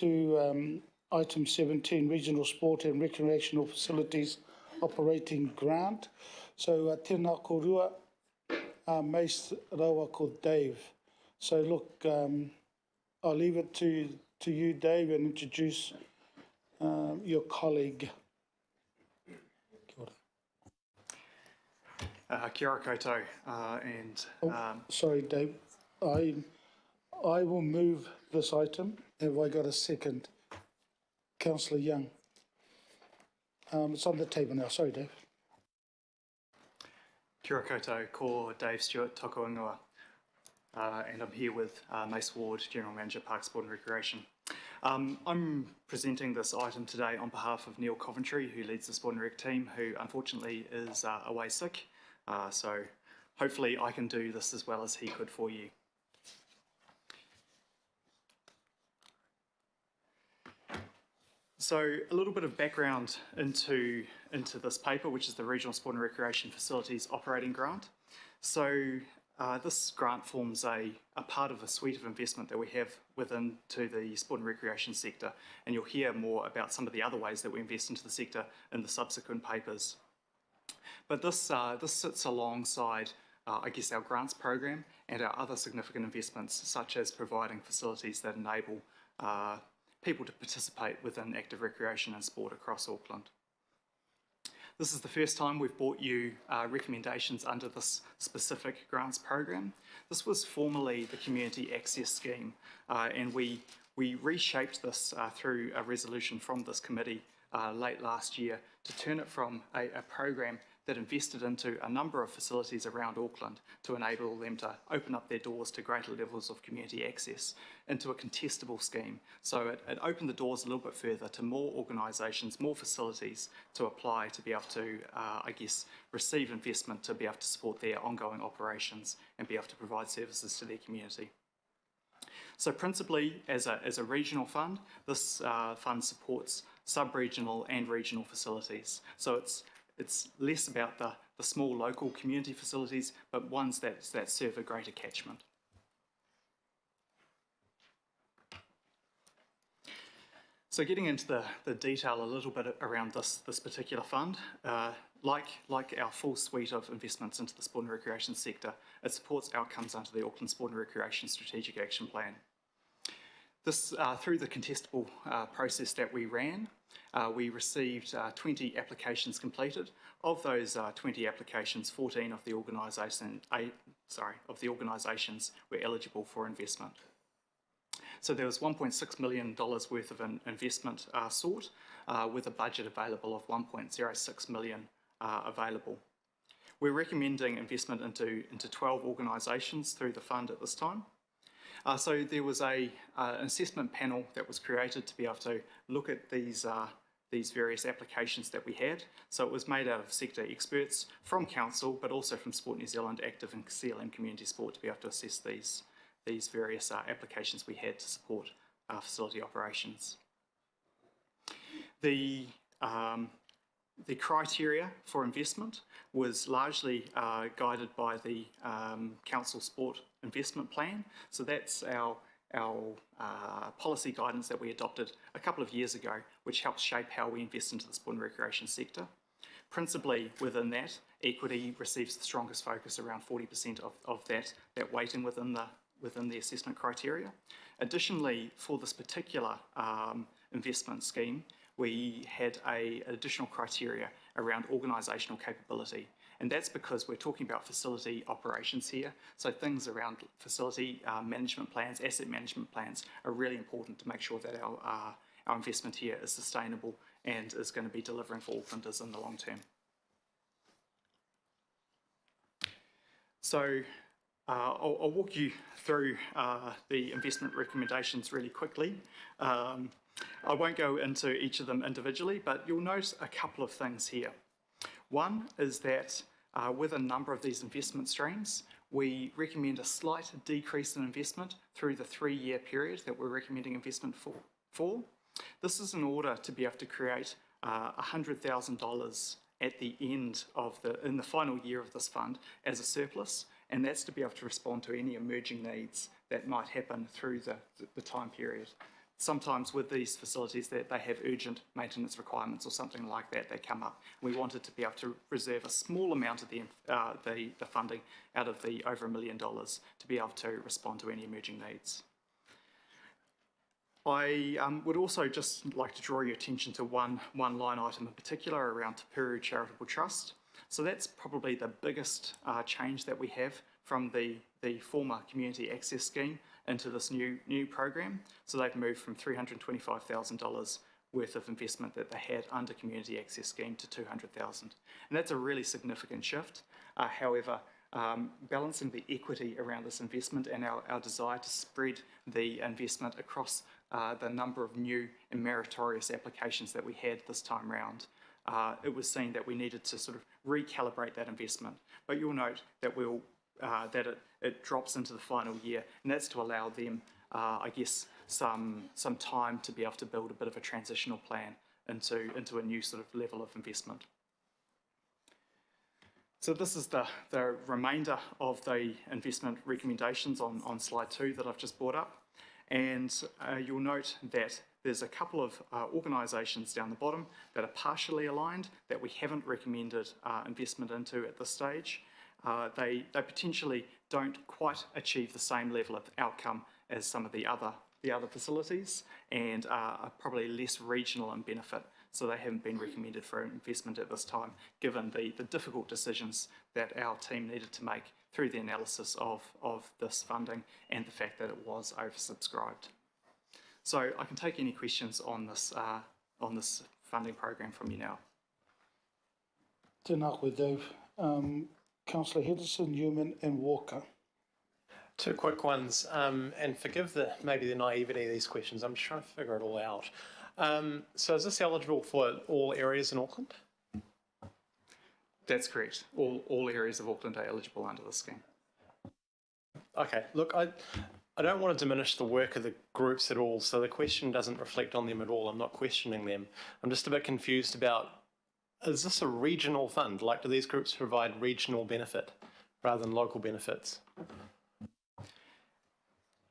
to item 17, Regional Sport and Recreational Facilities Operating Grant. So tēnā korua, Mace Rawa ko Dave. So look, I'll leave it to you, Dave, and introduce your colleague. Kia ora koutou, Sorry, Dave. I will move this item. Have I got a second? Councillor Young. It's on the table now. Sorry, Dave. Kia ora koutou, ko Dave Stewart, toko ingoa. And I'm here with Mace Ward, General Manager, Parks, Sport and Recreation. I'm presenting this item today on behalf of Neil Coventry, who leads the Sport and Rec team, who unfortunately is away sick. So hopefully I can do this as well as he could for you. So a little bit of background into this paper, which is the Regional Sport and Recreation Facilities Operating Grant. So this grant forms a part of a suite of investment that we have within to the sport and recreation sector, and you'll hear more about some of the other ways that we invest into the sector in the subsequent papers. But this sits alongside, I guess, our grants program and our other significant investments, such as providing facilities that enable people to participate within active recreation and sport across Auckland. This is the first time we've brought you recommendations under this specific grants program. This was formerly the Community Access Scheme, and we reshaped this through a resolution from this committee late last year to turn it from a program that invested into a number of facilities around Auckland to enable them to open up their doors to greater levels of community access into a contestable scheme. So it opened the doors a little bit further to more organisations, more facilities to apply to be able to, I guess, receive investment to be able to support their ongoing operations and be able to provide services to their community. So principally, as a regional fund, this fund supports sub-regional and regional facilities. So it's less about the small local community facilities, but ones that serve a greater catchment. So getting into the detail a little bit around this particular fund, like our full suite of investments into the sport and recreation sector, it supports outcomes under the Auckland Sport and Recreation Strategic Action Plan. This, through the contestable process that we ran, we received 20 applications completed. Of those 20 applications, 14 of the organisations were eligible for investment. So there was $1.6 million worth of investment sought, with a budget available of $1.06 million available. We're recommending investment into 12 organisations through the fund at this time. So there was an assessment panel that was created to be able to look at these various applications that we had. So it was made out of sector experts from Council, but also from Sport New Zealand, Active and CLM Community Sport to be able to assess these various applications we had to support facility operations. The criteria for investment was largely guided by the Council Sport Investment Plan. So that's our policy guidance that we adopted a couple of years ago, which helps shape how we invest into the sport and recreation sector. Principally within that, equity receives the strongest focus, around 40% of that weighting within the assessment criteria. Additionally, for this particular investment scheme, we had an additional criteria around organisational capability. And that's because we're talking about facility operations here. So things around facility management plans, asset management plans are really important to make sure that our investment here is sustainable and is going to be delivering for Aucklanders in the long term. So I'll walk you through the investment recommendations really quickly. I won't go into each of them individually, but you'll note a couple of things here. One is that with a number of these investment streams, we recommend a slight decrease in investment through the 3-year period that we're recommending investment for. This is in order to be able to create $100,000 at the end of in the final year of this fund as a surplus, and that's to be able to respond to any emerging needs that might happen through the time period. sometimes with these facilities that they have urgent maintenance requirements or something like that that come up. We wanted to be able to reserve a small amount of the funding out of the over $1 million to be able to respond to any emerging needs. I would also just like to draw your attention to one line item in particular around Te Peru Charitable Trust. So that's probably the biggest change that we have from the former Community Access Scheme into this new program. So they've moved from $325,000 worth of investment that they had under Community Access Scheme to $200,000. And that's a really significant shift. However, balancing the equity around this investment and our desire to spread the investment across the number of new and meritorious applications that we had this time round, it was seen that we needed to sort of recalibrate that investment. But you'll note that it drops into the final year, and that's to allow them, I guess, some time to be able to build a bit of a transitional plan into a new sort of level of investment. So this is the remainder of the investment recommendations on slide 2 that I've just brought up. And you'll note that there's a couple of organisations down the bottom that are partially aligned that we haven't recommended investment into at this stage. They potentially don't quite achieve the same level of outcome as some of the other facilities and are probably less regional in benefit. So they haven't been recommended for investment at this time, given the difficult decisions that our team needed to make through the analysis of this funding and the fact that it was oversubscribed. So I can take any questions on this funding program from you now. Tēnā koe, Dave. Councillor Henderson, Newman and Walker. Two quick ones, and forgive maybe the naivety of these questions. I'm just trying to figure it all out. So is this eligible for all areas in Auckland? That's correct. All areas of Auckland are eligible under the scheme. Okay, look, I don't want to diminish the work of the groups at all, so the question doesn't reflect on them at all. I'm not questioning them. I'm just a bit confused about, is this a regional fund? Like, do these groups provide regional benefit rather than local benefits?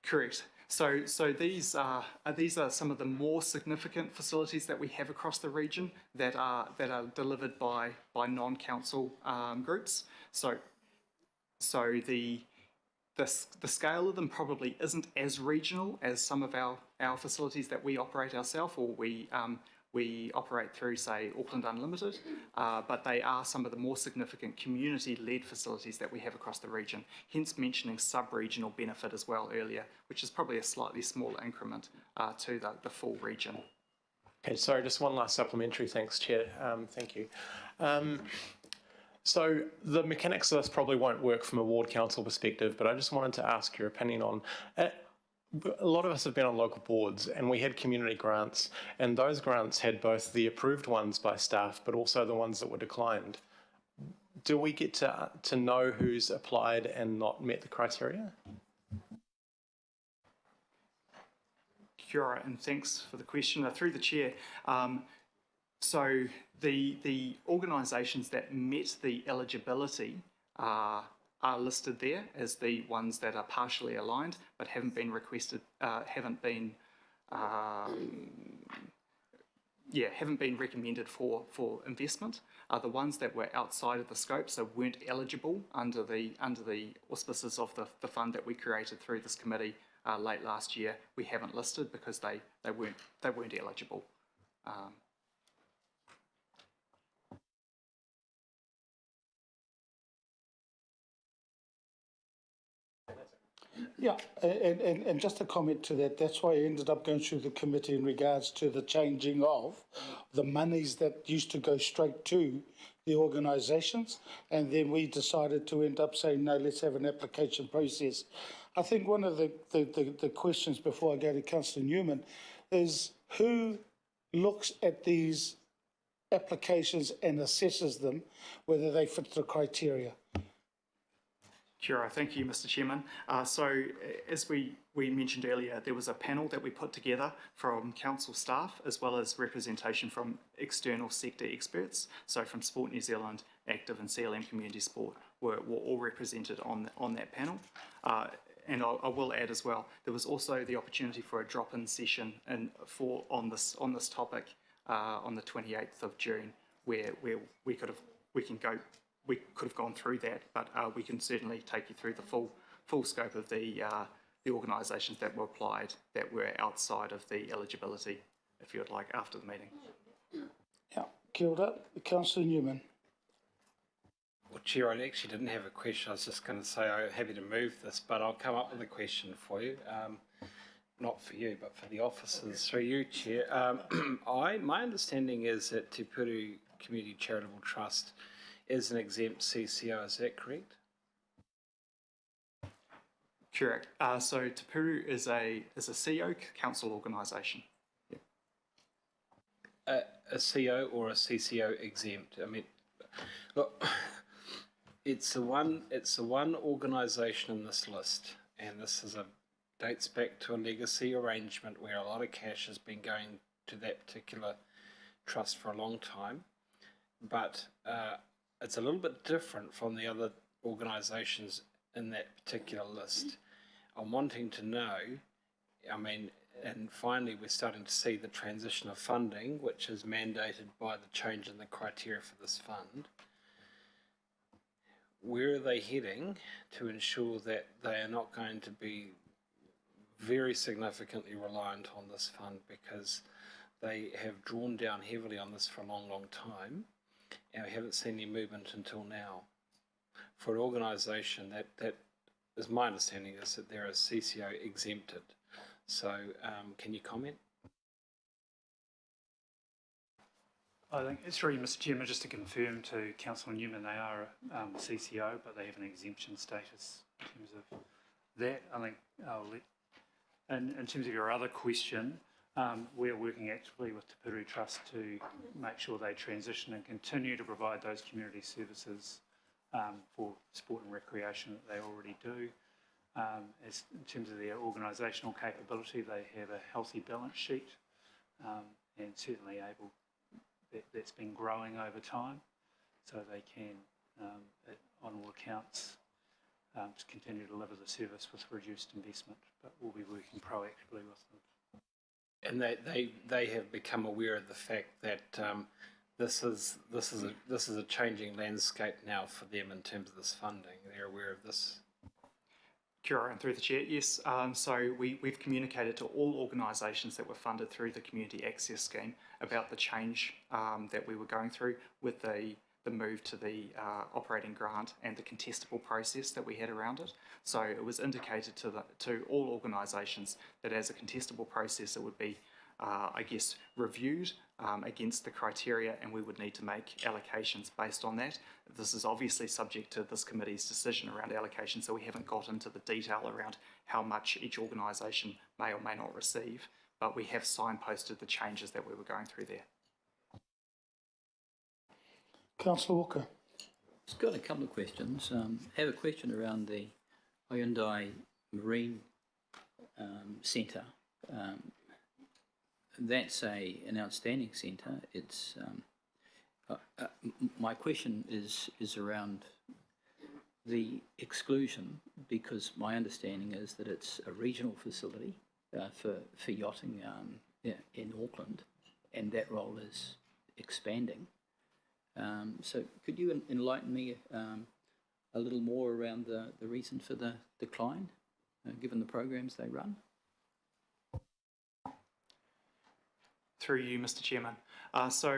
Correct. So these are some of the more significant facilities that we have across the region that are delivered by non-council groups. So the scale of them probably isn't as regional as some of our facilities that we operate ourselves, or we operate through, say, Auckland Unlimited, but they are some of the more significant community-led facilities that we have across the region, hence mentioning sub-regional benefit as well earlier, which is probably a slightly smaller increment to the full region. Okay, sorry, just one last supplementary, thanks, Chair. Thank you. So the mechanics of this probably won't work from a ward council perspective, but I just wanted to ask your opinion on a lot of us have been on local boards and we had community grants, and those grants had both the approved ones by staff but also the ones that were declined. Do we get to know who's applied and not met the criteria? Kia ora, and thanks for the question. Through the chair, so the organisations that met the eligibility are listed there as the ones that are partially aligned but haven't been requested, haven't been recommended for investment. Are the ones that were outside of the scope, so weren't eligible under the auspices of the fund that we created through this committee late last year. We haven't listed because they weren't eligible. Yeah, and just a comment to that, that's why I ended up going through the committee in regards to the changing of the monies that used to go straight to the organisations, and then we decided to end up saying, no, let's have an application process. I think one of the questions before I go to Councillor Newman is who looks at these applications and assesses them, whether they fit the criteria. Kia ora, thank you, Mr. Chairman. So as we mentioned earlier, there was a panel that we put together from council staff as well as representation from external sector experts. So from Sport New Zealand, Active and CLM Community Sport were all represented on that panel. and I will add as well, there was also the opportunity for a drop-in session on this topic on the 28th of June, where we could have gone through that, but we can certainly take you through the full scope of the organisations that were applied that were outside of the eligibility, if you would like, after the meeting. Yeah, kia ora. Councillor Newman. Well, Chair, I actually didn't have a question. I was just going to say I'm happy to move this, but I'll come up with a question for you. Not for you, but for the officers. Through you, Chair. My understanding is that Te Peru Community Charitable Trust is an exempt CCO. Is that correct? Correct. So Te Peru is a CO council organisation. A CO or a CCO exempt? I mean, look, it's the one organisation in this list, and this dates back to a legacy arrangement where a lot of cash has been going to that particular trust for a long time, but it's a little bit different from the other organisations in that particular list. I'm wanting to know, I mean, and finally we're starting to see the transition of funding, which is mandated by the change in the criteria for this fund. Where are they heading to ensure that they are not going to be very significantly reliant on this fund, because they have drawn down heavily on this for a long, long time, and we haven't seen any movement until now. For an organisation that is my understanding is that they're a CCO exempted. So can you comment? I think it's really, Mr. Chairman, just to confirm to Councillor Newman, they are CCO, but they have an exemption status in terms of that. I think and in terms of your other question, we're working actively with Te Peru Trust to make sure they transition and continue to provide those community services for sport and recreation that they already do. As in terms of their organisational capability, they have a healthy balance sheet and certainly able, that's been growing over time, so they can, on all accounts, to continue to deliver the service with reduced investment, but we'll be working proactively with them. And they have become aware of the fact that this is a changing landscape now for them in terms of this funding. They're aware of this. Kia ora, and through the chair, yes. So we've communicated to all organisations that were funded through the Community Access Scheme about the change that we were going through with the move to the operating grant and the contestable process that we had around it. So it was indicated to all organisations that as a contestable process it would be, I guess, reviewed against the criteria, and we would need to make allocations based on that. This is obviously subject to this committee's decision around allocation, so we haven't got into the detail around how much each organisation may or may not receive, but we have signposted the changes that we were going through there. Councillor Walker. I've got a couple of questions. I have a question around the Hyundai Marine Centre. That's an outstanding centre. It's my question is around the exclusion, because my understanding is that it's a regional facility for yachting in Auckland, and that role is expanding. So could you enlighten me a little more around the reason for the decline, given the programs they run? Through you, Mr. Chairman. So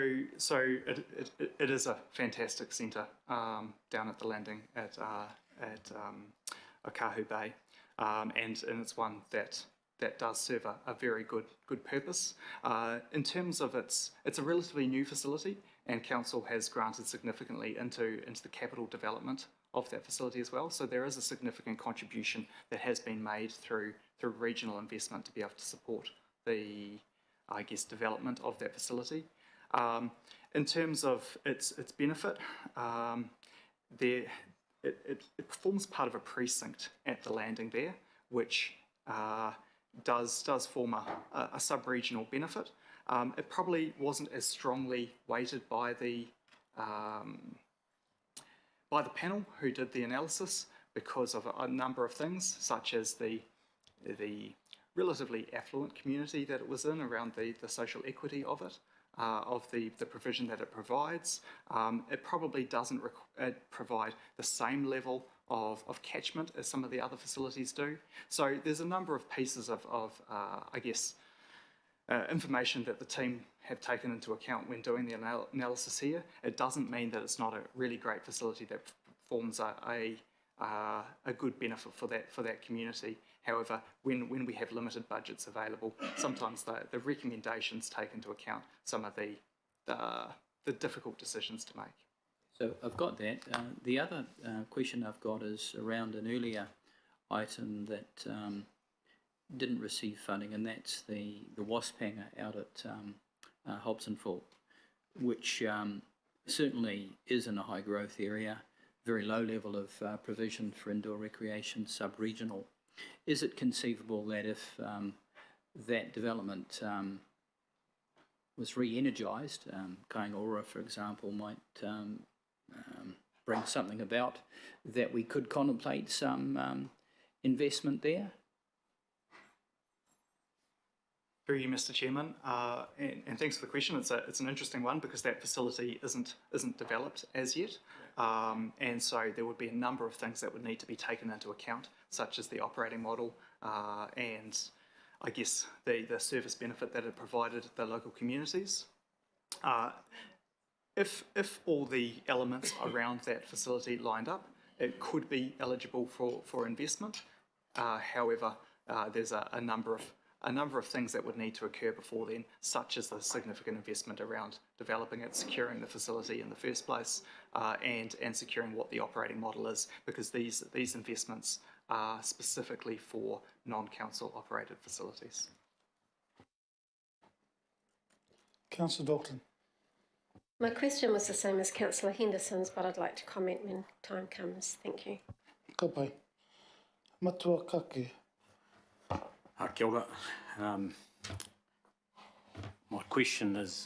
it is a fantastic centre down at the landing at Okahu Bay, and it's one that does serve a very good purpose. In terms of it's a relatively new facility, and council has granted significantly into the capital development of that facility as well. So there is a significant contribution that has been made through regional investment to be able to support the, I guess, development of that facility. In terms of its benefit, it forms part of a precinct at the landing there, which does form a sub-regional benefit. It probably wasn't as strongly weighted by the panel who did the analysis, because of a number of things, such as the relatively affluent community that it was in, around the social equity of it, of the provision that it provides. It probably doesn't provide the same level of catchment as some of the other facilities do. So there's a number of pieces of I guess, information that the team have taken into account when doing the analysis here. It doesn't mean that it's not a really great facility that forms a good benefit for that community. However, when we have limited budgets available, sometimes the recommendations take into account some of the difficult decisions to make. So I've got that. The other question I've got is around an earlier item that didn't receive funding, and that's the wasp hanger out at Hobson Falls, which certainly is in a high growth area, very low level of provision for indoor recreation, sub-regional. Is it conceivable that if that development was re-energised, Kaingaora, for example, might bring something about, that we could contemplate some investment there? Through you, Mr. Chairman, and thanks for the question. It's an interesting one because that facility isn't developed as yet, and so there would be a number of things that would need to be taken into account, such as the operating model and I guess the service benefit that it provided the local communities. If all the elements around that facility lined up, it could be eligible for investment. However, there's a number of things that would need to occur before then, such as the significant investment around developing it, securing the facility in the first place, and securing what the operating model is, because these investments are specifically for non-council operated facilities. Councillor Dalton. My question was the same as Councillor Henderson's, but I'd like to comment when time comes. Thank you. Ka pai. Matua kake. Kia ora. My question is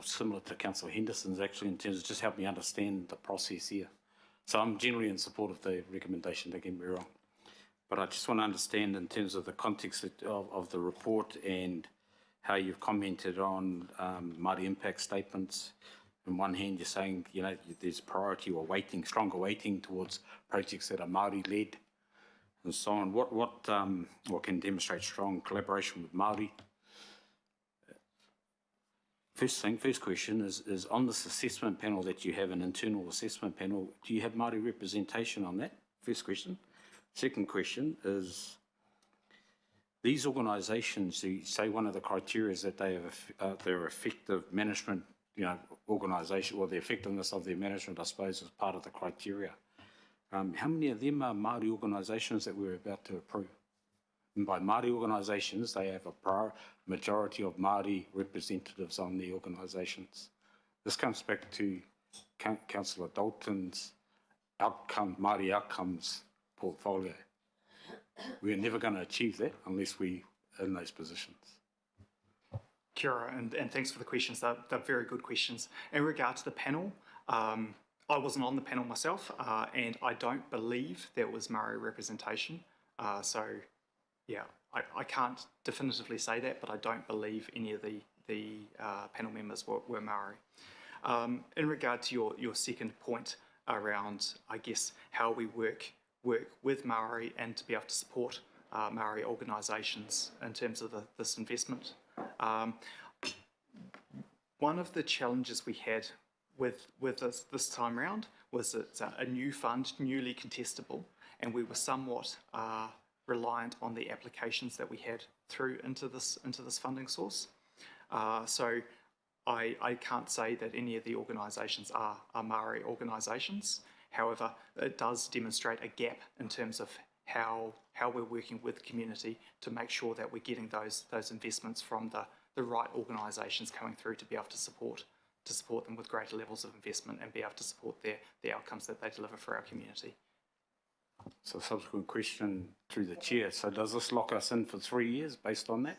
similar to Councillor Henderson's actually, in terms of just help me understand the process here. So I'm generally in support of the recommendation, don't get me wrong. But I just want to understand in terms of the context of the report and how you've commented on Māori impact statements. On one hand, you're saying, there's priority or stronger weighting towards projects that are Māori-led and so on. What can demonstrate strong collaboration with Māori? First question is on this assessment panel that you have, an internal assessment panel, do you have Māori representation on that? First question. Second question is, these organisations, you say one of the criteria is that they have their effective management, organisation, or the effectiveness of their management, I suppose, is part of the criteria. How many of them are Māori organisations that we're about to approve? And by Māori organisations, they have a majority of Māori representatives on the organisations. This comes back to Councillor Dalton's Māori outcomes portfolio. We're never going to achieve that unless we're in those positions. Kia ora, and thanks for the questions. They're very good questions. In regard to the panel, I wasn't on the panel myself, and I don't believe there was Māori representation. So, yeah, I can't definitively say that, but I don't believe any of the panel members were Māori. In regard to your second point around, I guess, how we work with Māori and to be able to support Māori organisations in terms of this investment. One of the challenges we had with this time round was it's a new fund, newly contestable, and we were somewhat reliant on the applications that we had through into this funding source. So I can't say that any of the organisations are Māori organisations. However, it does demonstrate a gap in terms of how we're working with the community to make sure that we're getting those investments from the right organisations coming through to be able to support them with greater levels of investment and be able to support the outcomes that they deliver for our community. So subsequent question through the chair. So does this lock us in for 3 years based on that?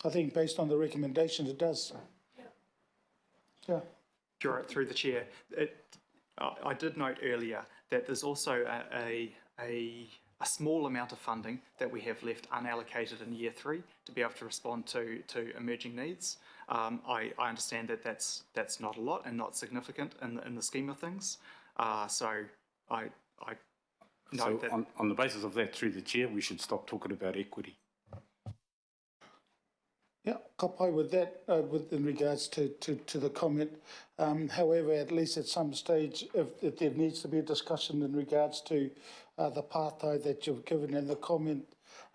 I think based on the recommendations, it does. Yeah. Through the chair, I did note earlier that there's also a small amount of funding that we have left unallocated in year 3 to be able to respond to emerging needs. I understand that that's not a lot and not significant in the scheme of things. So I note that. On the basis of that, through the chair, we should stop talking about equity. Yeah, kapai with that, in regards to the comment. However, at least at some stage, if there needs to be a discussion in regards to the pātai that you've given and the comment,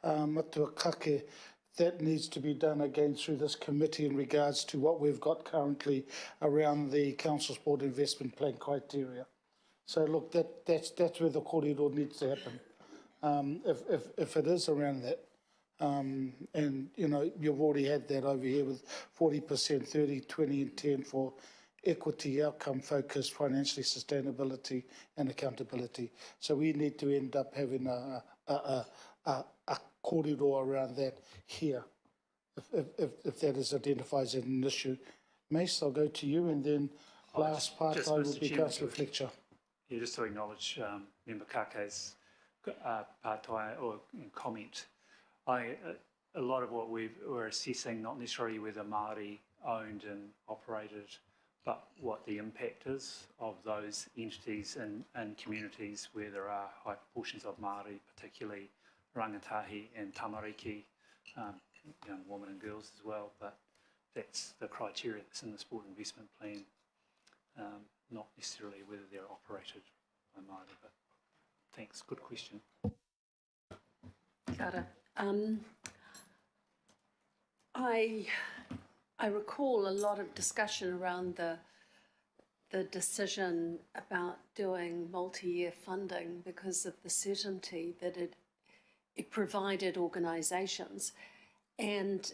matua kake, that needs to be done again through this committee in regards to what we've got currently around the Council Sport Investment Plan criteria. So look, that's where the corridor needs to happen. If it is around that. And, you know, you've already had that over here with 40%, 30, 20 and 10 for equity, outcome-focused, financially sustainability and accountability. So we need to end up having a corridor around that here, if that is identified as an issue. Mace, I'll go to you, and then last part I will be Councillor Fletcher. Yeah, just to acknowledge Member Kake's pātai or comment. A lot of what we're assessing, not necessarily whether Māori owned and operated, but what the impact is of those entities and communities where there are high proportions of Māori, particularly rangatahi and tamariki, young women and girls as well. But that's the criteria that's in the sport investment plan, not necessarily whether they're operated by Māori. But thanks, good question. Kia ora. I recall a lot of discussion around the decision about doing multi-year funding because of the certainty that it provided organisations. And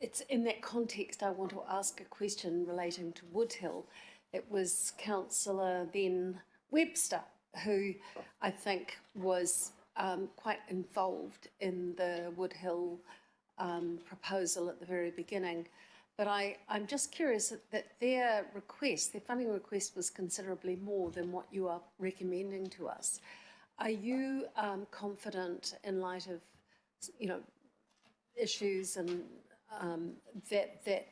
it's in that context I want to ask a question relating to Woodhill. It was Councillor Ben Webster who I think was quite involved in the Woodhill proposal at the very beginning. But I'm just curious that their funding request was considerably more than what you are recommending to us. Are you confident in light of, you know, issues and that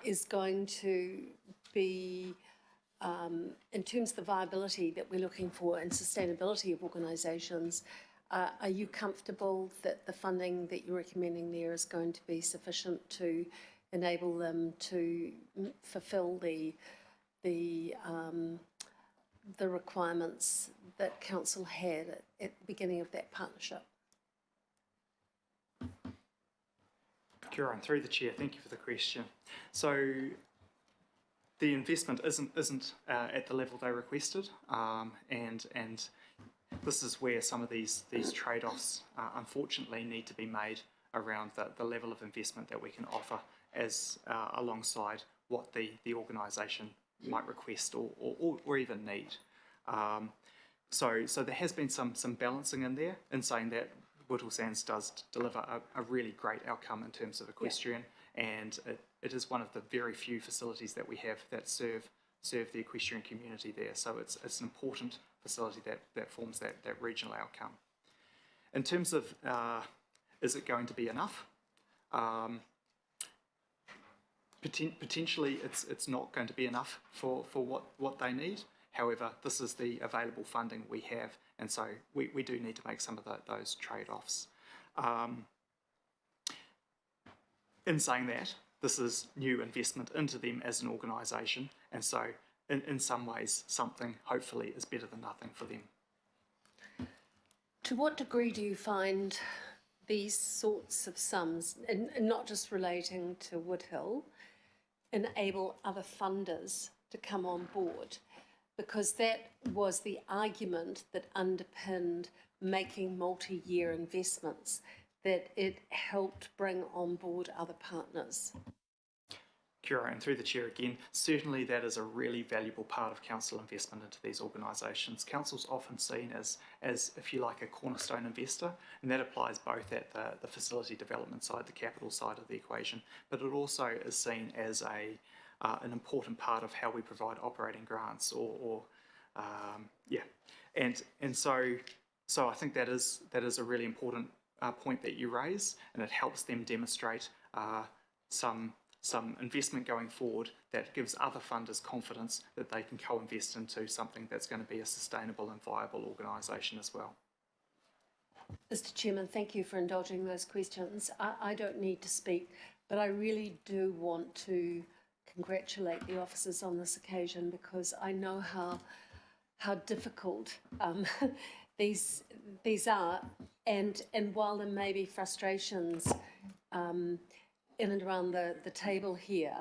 is going to be, in terms of the viability that we're looking for and sustainability of organisations, are you comfortable that the funding that you're recommending there is going to be sufficient to enable them to fulfil the requirements that Council had at the beginning of that partnership? Kia ora, and through the chair, thank you for the question. So the investment isn't at the level they requested, and this is where some of these trade-offs unfortunately need to be made around the level of investment that we can offer as alongside what the organisation might request or even need. So there has been some balancing in there in saying that Woodhill Sands does deliver a really great outcome in terms of equestrian, and it is one of the very few facilities that we have that serve the equestrian community there. So it's an important facility that forms that regional outcome. In terms of is it going to be enough? Potentially it's not going to be enough for what they need. However, this is the available funding we have, and so we do need to make some of those trade-offs. In saying that, this is new investment into them as an organisation, and so in some ways something hopefully is better than nothing for them. To what degree do you find these sorts of sums, and not just relating to Woodhill, enable other funders to come on board? Because that was the argument that underpinned making multi-year investments, that it helped bring on board other partners. Kia ora, and through the chair again, certainly that is a really valuable part of council investment into these organisations. Council's often seen as, if you like, a cornerstone investor, and that applies both at the facility development side, the capital side of the equation, but it also is seen as an important part of how we provide operating grants or Yeah, and so I think that is a really important point that you raise, and it helps them demonstrate some investment going forward that gives other funders confidence that they can co-invest into something that's going to be a sustainable and viable organisation as well. Mr. Chairman, thank you for indulging those questions. I don't need to speak, but I really do want to congratulate the officers on this occasion, because I know how difficult these are, and while there may be frustrations in and around the table here,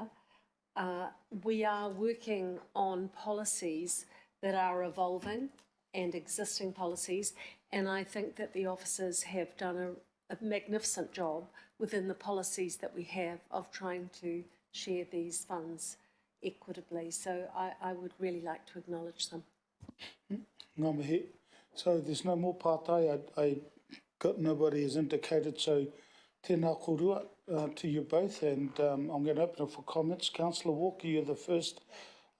we are working on policies that are evolving and existing policies, and I think that the officers have done a magnificent job within the policies that we have of trying to share these funds equitably. So I would really like to acknowledge them. Ngā mihi. So there's no more partai. I got nobody has indicated, so tēnā korua to you both, and I'm going to open it for comments. Councillor Walker, you're the first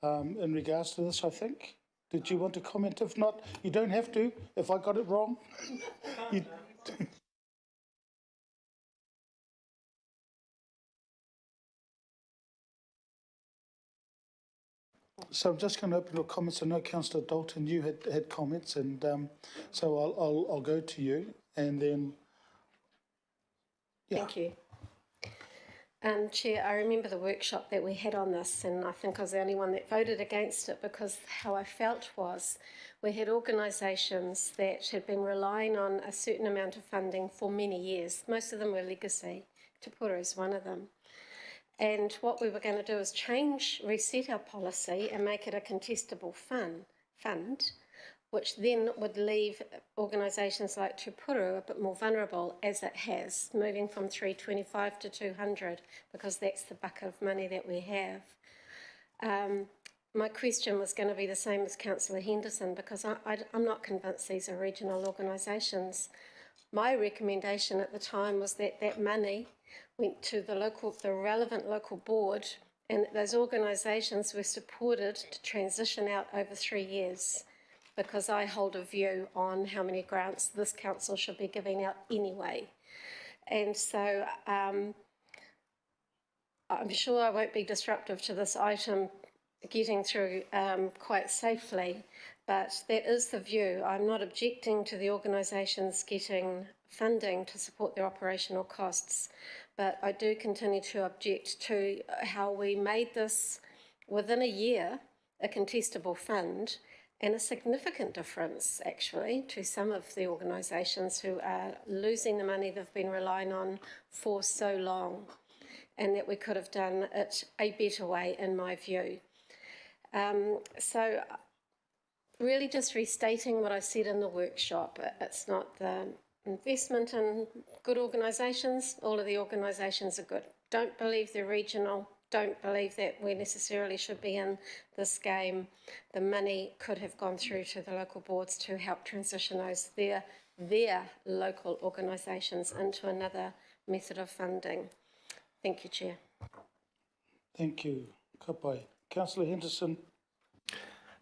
in regards to this, I think. Did you want to comment? If not, you don't have to, if I got it wrong. So I'm just going to open your comments. I know, Councillor Dalton, you had comments, and so I'll go to you, and then. Yeah. Thank you. Chair, I remember the workshop that we had on this, and I think I was the only one that voted against it, because how I felt was we had organisations that had been relying on a certain amount of funding for many years. Most of them were legacy. Te Pura is one of them. And what we were going to do is reset our policy and make it a contestable fund, which then would leave organisations like Te Pura a bit more vulnerable, as it has, moving from 325 to 200, because that's the bucket of money that we have. My question was going to be the same as Councillor Henderson, because I'm not convinced these are regional organisations. My recommendation at the time was that that money went to the relevant local board, and that those organisations were supported to transition out over 3 years, because I hold a view on how many grants this council should be giving out anyway. And so I'm sure I won't be disruptive to this item getting through quite safely, but that is the view. I'm not objecting to the organisations getting funding to support their operational costs, but I do continue to object to how we made this, within a year, a contestable fund, and a significant difference, actually, to some of the organisations who are losing the money they've been relying on for so long, and that we could have done it a better way, in my view. So really just restating what I said in the workshop. It's not the investment in good organisations. All of the organisations are good. Don't believe they're regional. Don't believe that we necessarily should be in this game. The money could have gone through to the local boards to help transition their local organisations into another method of funding. Thank you, Chair. Thank you. Ka pai. Councillor Henderson.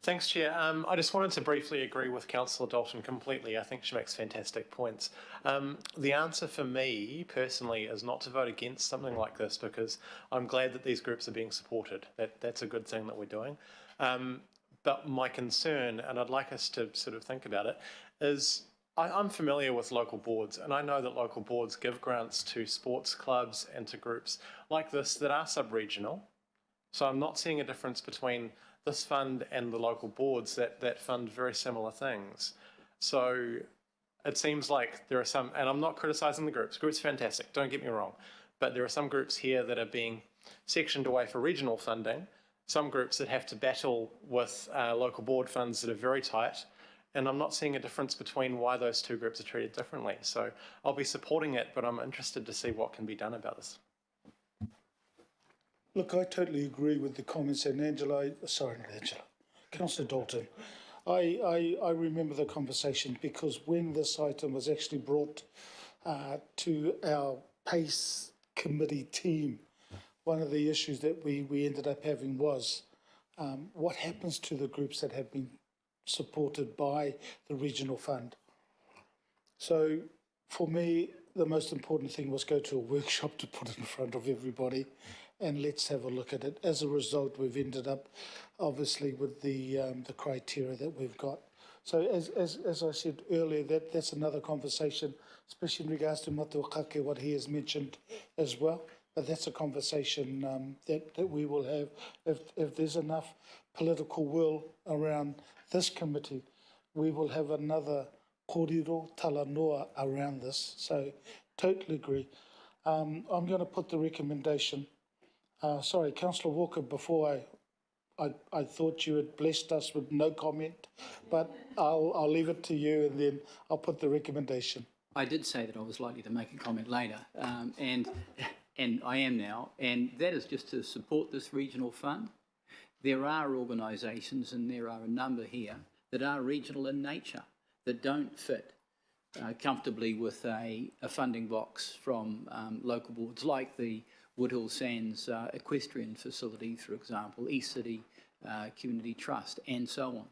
Thanks, Chair. I just wanted to briefly agree with Councillor Dalton completely. I think she makes fantastic points. The answer for me, personally, is not to vote against something like this, because I'm glad that these groups are being supported. That's a good thing that we're doing. But my concern, and I'd like us to sort of think about it, is I'm familiar with local boards, and I know that local boards give grants to sports clubs and to groups like this that are sub-regional. So I'm not seeing a difference between this fund and the local boards that fund very similar things. So it seems like there are some, and I'm not criticising the groups. Groups are fantastic, don't get me wrong. But there are some groups here that are being sectioned away for regional funding, some groups that have to battle with local board funds that are very tight, and I'm not seeing a difference between why those two groups are treated differently. So I'll be supporting it, but I'm interested to see what can be done about this. Look, I totally agree with the comments, and Councillor Dalton. I remember the conversation, because when this item was actually brought to our PACE committee team, one of the issues that we ended up having was what happens to the groups that have been supported by the regional fund. So for me, the most important thing was go to a workshop to put it in front of everybody and let's have a look at it. As a result, we've ended up obviously with the criteria that we've got. So as I said earlier, that's another conversation, especially in regards to Matuakake, what he has mentioned as well. But that's a conversation that we will have if there's enough political will around this committee. We will have another kōrero talanoa around this. So totally agree. I'm going to put the recommendation. Sorry, Councillor Walker, before I thought you had blessed us with no comment, but I'll leave it to you and then I'll put the recommendation. I did say that I was likely to make a comment later, and I am now, and that is just to support this regional fund. There are organisations, and there are a number here, that are regional in nature, that don't fit comfortably with a funding box from local boards, like the Woodhill Sands Equestrian Facility, for example, East City Community Trust, and so on.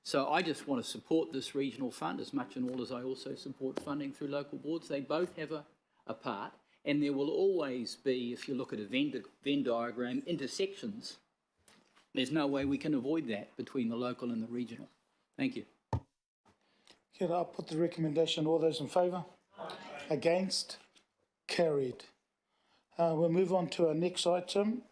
So I just want to support this regional fund as much and all as I also support funding through local boards. They both have a part, and there will always be, if you look at a Venn diagram, intersections. There's no way we can avoid that between the local and the regional. Thank you. Okay, I'll put the recommendation. All those in favour? Against? Carried. We'll move on to our next item,